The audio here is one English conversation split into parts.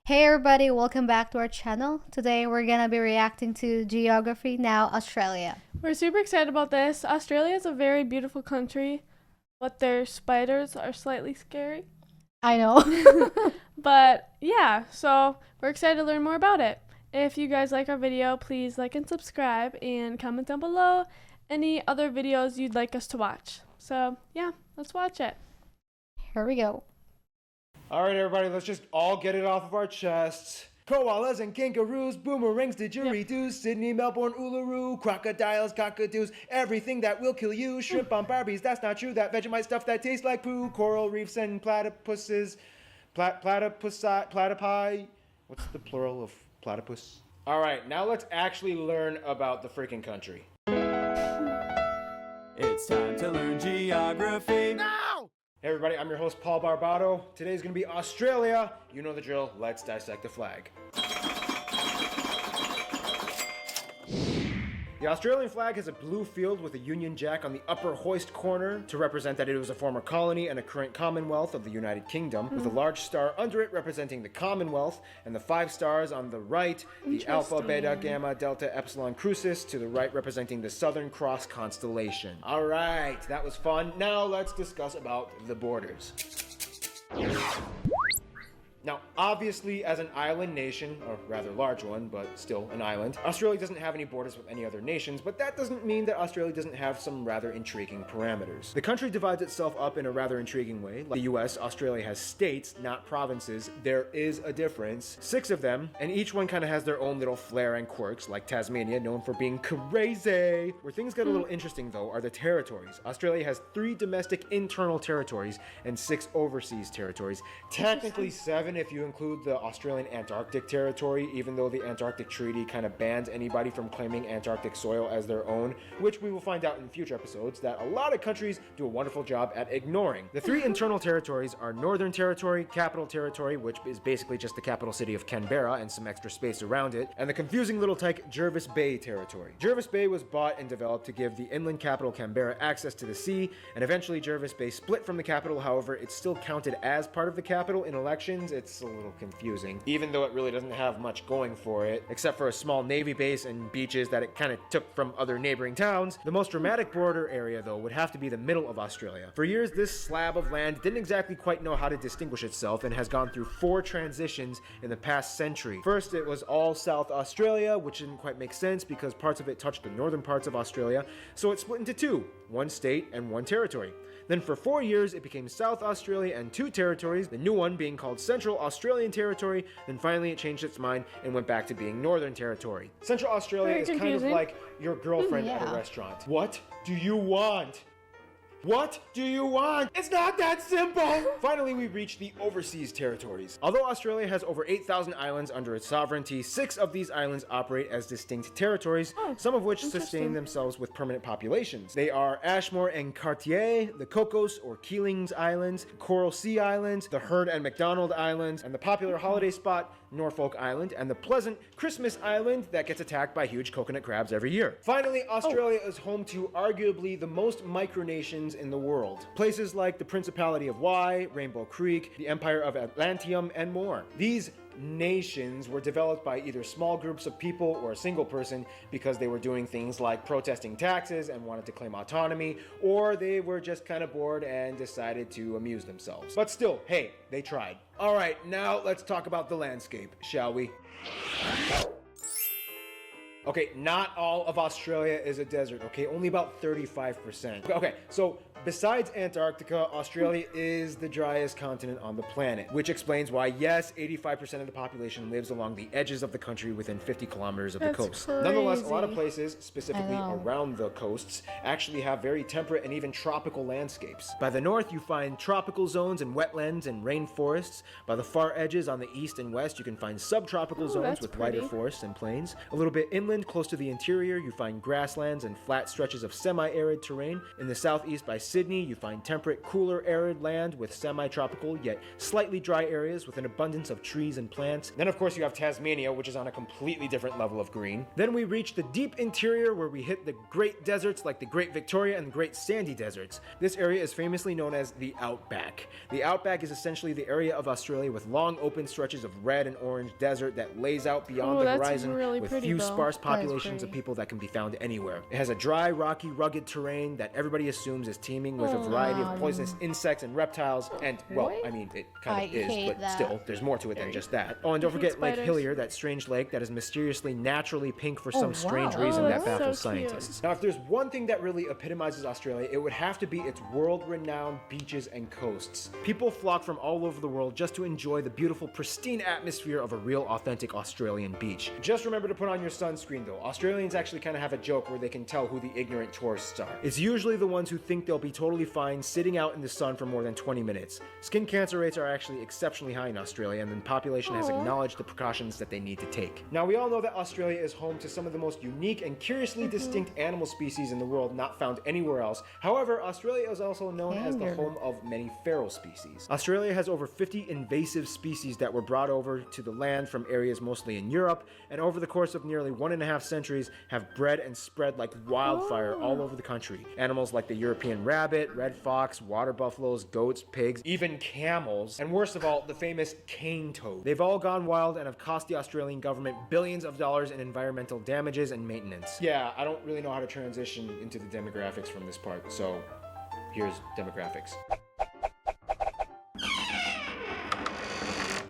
Hey everybody, welcome back to our channel. Today we're gonna be reacting to Geography Now Australia. We're super excited about this. Australia is a very beautiful country, but their spiders are slightly scary. I know. But yeah, so we're excited to learn more about it. If you guys like our video, please like and subscribe and comment down below any other videos you'd like us to watch. So yeah, let's watch it. Here we go. All right, everybody, let's just all get it off of our chests. Koalas and kangaroos, boomerangs, didgeridoos, Sydney, Melbourne, Uluru, crocodiles, cockatoos, everything that will kill you, shrimp on Barbies, that's not true, that Vegemite stuff that tastes like poo, coral reefs and platypuses, platypi, what's the plural of platypus? All right, now let's actually learn about the freaking country. It's time to learn geography. No! Hey everybody, I'm your host Paul Barbato. Today's gonna be Australia. You know the drill, let's dissect the flag. The Australian flag has a blue field with a Union Jack on the upper hoist corner to represent that it was a former colony and a current Commonwealth of the United Kingdom, with a large star under it representing the Commonwealth, and the 5 stars on the right, the Alpha, Beta, Gamma, Delta, Epsilon Crucis, to the right representing the Southern Cross constellation. Alright, that was fun. Now let's discuss about the borders. Now, obviously, as an island nation, or rather large one, but still an island, Australia doesn't have any borders with any other nations, but that doesn't mean that Australia doesn't have some rather intriguing parameters. The country divides itself up in a rather intriguing way. Like the US, Australia has states, not provinces. There is a difference. 6 of them, and each one kind of has their own little flair and quirks, like Tasmania, known for being crazy. Where things get a little interesting, though, are the territories. Australia has 3 domestic internal territories and 6 overseas territories. Technically 7 if you include the Australian Antarctic territory, even though the Antarctic Treaty kind of bans anybody from claiming Antarctic soil as their own, which we will find out in future episodes that a lot of countries do a wonderful job at ignoring. The 3 internal territories are Northern Territory, Capital Territory, which is basically just the capital city of Canberra and some extra space around it, and the confusing little tyke Jervis Bay Territory. Jervis Bay was bought and developed to give the inland capital Canberra access to the sea, and eventually Jervis Bay split from the capital. However, it's still counted as part of the capital in elections. It's a little confusing, even though it really doesn't have much going for it, except for a small navy base and beaches that it kind of took from other neighboring towns. The most dramatic border area, though, would have to be the middle of Australia. For years, this slab of land didn't exactly quite know how to distinguish itself and has gone through 4 transitions in the past century. First, it was all South Australia, which didn't quite make sense because parts of it touched the northern parts of Australia, so it split into 2, 1 state and 1 territory. Then for 4 years, it became South Australia and 2 territories, the new one being called Central Australian Territory. Then finally it changed its mind and went back to being Northern Territory. Central Australia is kind of like your girlfriend at a restaurant. What do you want? What do you want? It's not that simple! Finally, we reach the overseas territories. Although Australia has over 8,000 islands under its sovereignty, 6 of these islands operate as distinct territories, some of which sustain themselves with permanent populations. They are Ashmore and Cartier, the Cocos or Keelings Islands, Coral Sea Islands, the Heard and McDonald Islands, and the popular holiday spot, Norfolk Island, and the pleasant Christmas Island that gets attacked by huge coconut crabs every year. Finally, Australia is home to arguably the most micronations in the world. Places like the Principality of Wye, Rainbow Creek, the Empire of Atlantium, and more. These nations were developed by either small groups of people or a single person because they were doing things like protesting taxes and wanted to claim autonomy, or they were just kind of bored and decided to amuse themselves. But still, hey, they tried. All right, now let's talk about the landscape, shall we? Okay, not all of Australia is a desert, okay? Only about 35%. Okay, so besides Antarctica, Australia is the driest continent on the planet, which explains why, yes, 85% of the population lives along the edges of the country within 50 kilometers of the coast. Crazy. Nonetheless, a lot of places, specifically around the coasts, actually have very temperate and even tropical landscapes. By the north, you find tropical zones and wetlands and rainforests. By the far edges on the east and west, you can find subtropical zones with lighter forests and plains. A little bit inland, inland, close to the interior, you find grasslands and flat stretches of semi-arid terrain. In the southeast by Sydney, you find temperate, cooler, arid land with semi-tropical yet slightly dry areas with an abundance of trees and plants. Then of course you have Tasmania, which is on a completely different level of green. Then we reach the deep interior where we hit the Great Deserts like the Great Victoria and the Great Sandy Deserts. This area is famously known as the Outback. The Outback is essentially the area of Australia with long open stretches of red and orange desert that lays out beyond the horizon really with pretty, few though. sparse That is populations of pretty. people that can be found anywhere. It has a dry, rocky, rugged terrain that everybody assumes is teeming with a variety of poisonous insects and reptiles, and, well, Really? I mean, it kind I of is, hate but that. still, there's more to it than just that. Oh, and don't forget Lake spiders. Hillier, that strange lake that is mysteriously naturally pink for some strange wow. reason Oh, that that's baffles so cute. scientists. Now, if there's one thing that really epitomizes Australia, it would have to be its world-renowned beaches and coasts. People flock from all over the world just to enjoy the beautiful, pristine atmosphere of a real, authentic Australian beach. Just remember to put on your sunscreen, though. Australians actually kind of have a joke where they can tell who the ignorant tourists are. It's usually the ones who think they'll be totally fine sitting out in the sun for more than 20 minutes. Skin cancer rates are actually exceptionally high in Australia, and the population has acknowledged the precautions that they need to take. Now, we all know that Australia is home to some of the most unique and curiously distinct animal species in the world not found anywhere else. However, Australia is also known as the home of many feral species. Australia has over 50 invasive species that were brought over to the land from areas mostly in Europe, and over the course of nearly 1.5 centuries have bred and spread like wildfire all over the country. Animals like the European rabbit, red fox, water buffaloes, goats, pigs, even camels, and worst of all, the famous cane toad. They've all gone wild and have cost the Australian government billions of dollars in environmental damages and maintenance. Yeah, I don't really know how to transition into the demographics from this part, so here's demographics.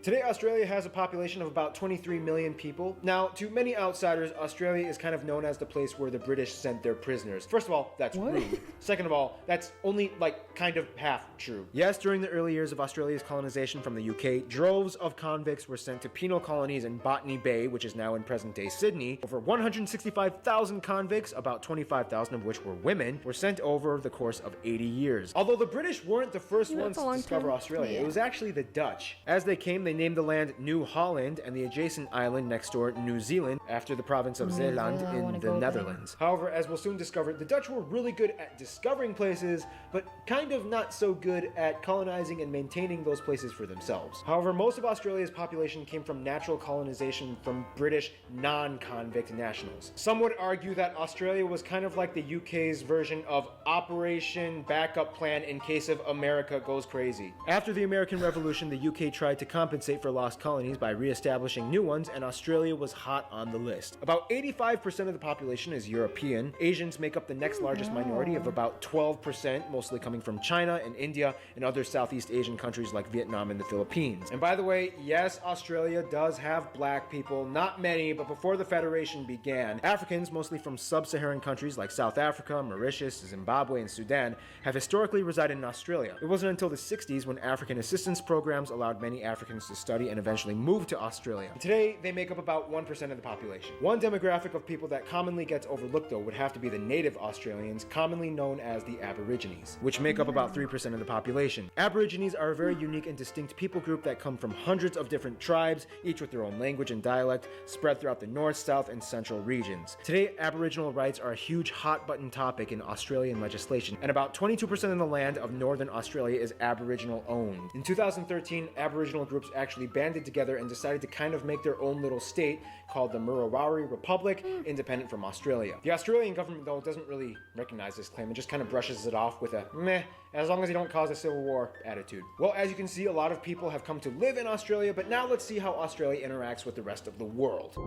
Today, Australia has a population of about 23 million people. Now, to many outsiders, Australia is kind of known as the place where the British sent their prisoners. First of all, that's rude. Second of all, that's only, kind of half true. Yes, during the early years of Australia's colonization from the UK, droves of convicts were sent to penal colonies in Botany Bay, which is now in present-day Sydney. Over 165,000 convicts, about 25,000 of which were women, were sent over the course of 80 years. Although the British weren't the first Yeah, ones that's a to long discover time. Australia, Yeah. it was actually the Dutch. As they came, they named the land New Holland and the adjacent island next door New Zealand after the province of Zeeland Zealand, I in wanna the go there. Netherlands. However, as we'll soon discover, the Dutch were really good at discovering places, but kind of not so good at colonizing and maintaining those places for themselves. However, most of Australia's population came from natural colonization from British non-convict nationals. Some would argue that Australia was kind of like the UK's version of Operation Backup Plan in case of America goes crazy. After the American Revolution, the UK tried to compensate for lost colonies by re-establishing new ones, and Australia was hot on the list. About 85% of the population is European. Asians make up the next largest minority of about 12%, mostly coming from China and India and other Southeast Asian countries like Vietnam and the Philippines. And by the way, yes, Australia does have black people, not many, but before the Federation began, Africans, mostly from sub-Saharan countries like South Africa, Mauritius, Zimbabwe, and Sudan, have historically resided in Australia. It wasn't until the 60s when African assistance programs allowed many Africans to study and eventually move to Australia. Today, they make up about 1% of the population. One demographic of people that commonly gets overlooked, though, would have to be the native Australians, commonly known as the Aborigines, which make up about 3% of the population. Aborigines are a very unique and distinct people group that come from hundreds of different tribes, each with their own language and dialect, spread throughout the north, south, and central regions. Today, Aboriginal rights are a huge hot-button topic in Australian legislation, and about 22% of the land of northern Australia is Aboriginal owned. In 2013, Aboriginal groups actually banded together and decided to kind of make their own little state called the Murrawarri Republic, independent from Australia. The Australian government, though, doesn't really recognize this claim and just kind of brushes it off with a meh, as long as you don't cause a civil war attitude. Well, as you can see, a lot of people have come to live in Australia, but now let's see how Australia interacts with the rest of the world.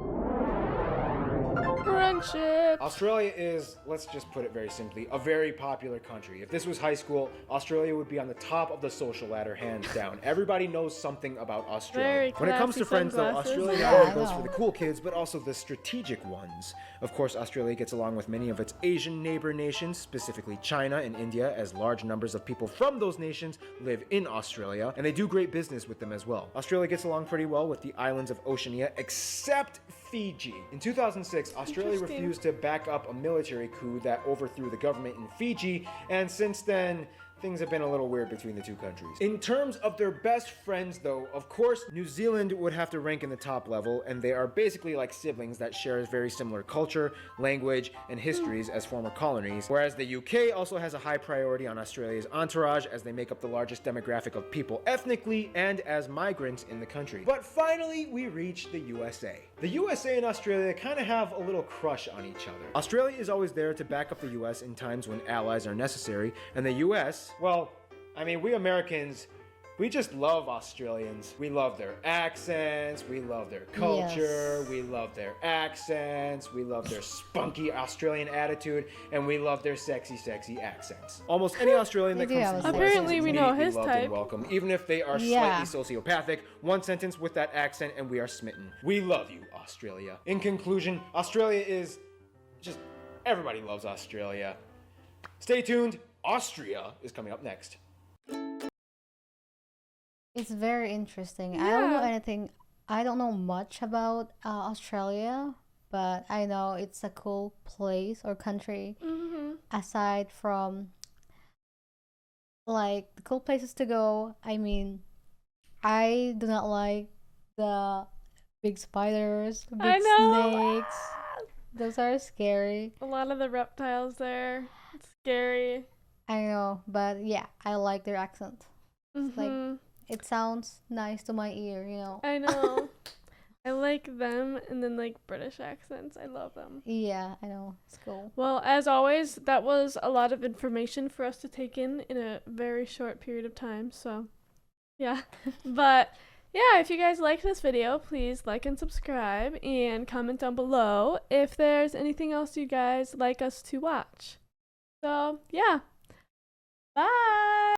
Friendship. Australia is, let's just put it very simply, a very popular country. If this was high school, Australia would be on the top of the social ladder, hands down. Everybody knows something about Australia. Very When it comes to classy friends, though, sunglasses. Australia Yeah, not only I goes know. for the cool kids, but also the strategic ones. Of course, Australia gets along with many of its Asian neighbor nations, specifically China and India, as large numbers of people from those nations live in Australia, and they do great business with them as well. Australia gets along pretty well with the islands of Oceania, except Fiji. In 2006, Australia Interesting. refused to back up a military coup that overthrew the government in Fiji, and since then, things have been a little weird between the two countries. In terms of their best friends though, of course, New Zealand would have to rank in the top level, and they are basically like siblings that share a very similar culture, language, and histories as former colonies, whereas the UK also has a high priority on Australia's entourage as they make up the largest demographic of people ethnically and as migrants in the country. But finally, we reach the USA. The USA and Australia kind of have a little crush on each other. Australia is always there to back up the US in times when allies are necessary, and the US, well, I mean, we Americans, we just love Australians. We love their accents, we love their culture, Yes. we love their accents, we love their spunky Australian attitude, and we love their sexy, sexy accents. Almost any Australian that They do comes to have the a US Apparently is we know immediately his loved type. and welcome, even if they are Yeah. slightly sociopathic. One sentence with that accent and we are smitten. We love you, Australia. In conclusion, Australia is just, everybody loves Australia. Stay tuned, Austria is coming up next. It's very interesting. I don't know Yeah. anything. I don't know much about Australia, but I know it's a cool place or country. Aside from like the cool places to go, I mean, I do not like the big spiders, big I know. snakes. Those are scary. A lot of the reptiles there. It's scary. I know, but yeah, I like their accent. like- Mhm. It sounds nice to my ear, you know. I know. I like them, and then like British accents. I love them. Yeah, I know. It's cool. Well, as always, that was a lot of information for us to take in a very short period of time. So, yeah. But yeah, if you guys liked this video, please like and subscribe and comment down below if there's anything else you guys like us to watch. So, yeah. Bye.